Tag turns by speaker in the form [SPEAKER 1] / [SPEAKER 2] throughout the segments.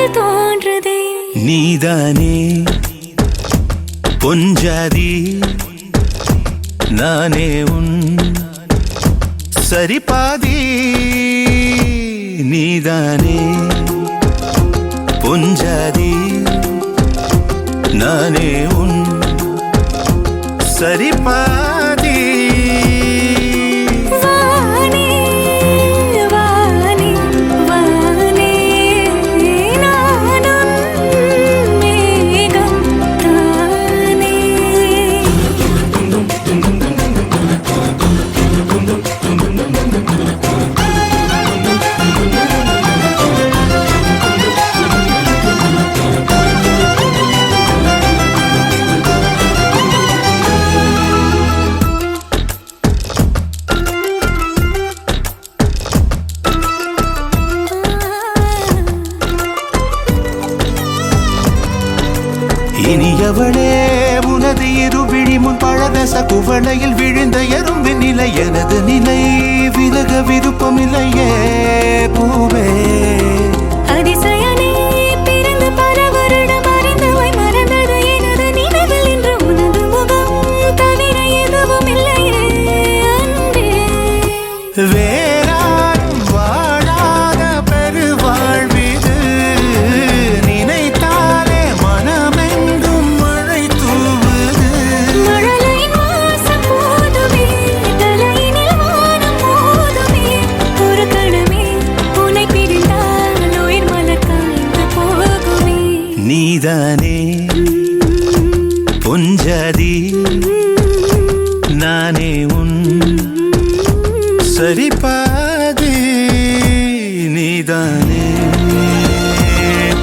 [SPEAKER 1] உன்னிடத்தில் தோன்றுதே.
[SPEAKER 2] நீதானே பொஞ்சாதி, நானே உன் சரிபாதி. நீதானே பொஞ்சாதி, நானே உன் சரிபாதி. இனியவளே உனது இருவிழி முன் பழதச குவளையில் விழுந்த எறும்பின் நிலை எனது நிலை விலக விருப்பமில்லையே பூவே.
[SPEAKER 1] அதிசயனே பிறந்து பல வருடம் அறிந்தவை மறந்தது எனது நினைவில் இன்று உனது முகம் தவிர எதுவும் இல்லையே அன்பே.
[SPEAKER 2] வேறாரும் வாழாத பெருவாழ்விது, நினைத்தாலே மனமெங்கும் மழை தூவுது.
[SPEAKER 1] மழலையின் வாசம் போதுமே, தலையினில் வானம் போதுமே. ஒரு கணமே உன்னை பிரிந்தால் உயிர் மலர் காய்ந்து போகுமே.
[SPEAKER 2] நீதானே பொஞ்சாதி, நானே உன் சரிபாதி. நீதானே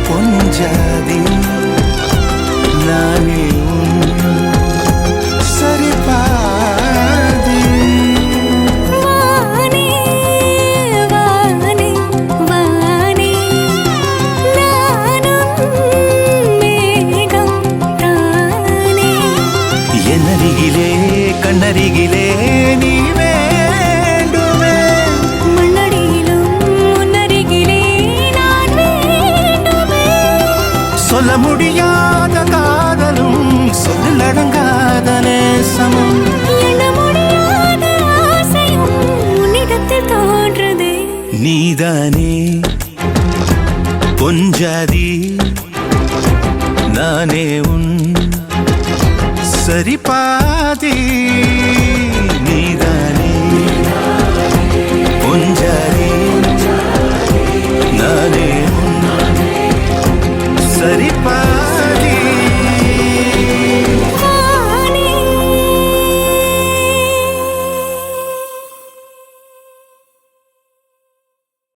[SPEAKER 2] பொஞ்சாதி, நானே உன் சரிபாதி.
[SPEAKER 1] வானே வானே வானே, நானும் மேகம் தானே.
[SPEAKER 2] என்னருகிலே கண்ணருகிலே நீ வேண்டுமே.
[SPEAKER 1] மண்ணடியிலும் முன்னருகிலே நான் வேண்டுமே.
[SPEAKER 2] சொல்ல முடியாத காதலும் சொல்லடங்காத நேசமும்,
[SPEAKER 1] எண்ண முடியாத ஆசையும் உன்னிடத்தில் தோன்றுதே.
[SPEAKER 2] நீதானே பொஞ்சாதி, நானே உன் சரிபாதி. நீதானே பொஞ்சாதி.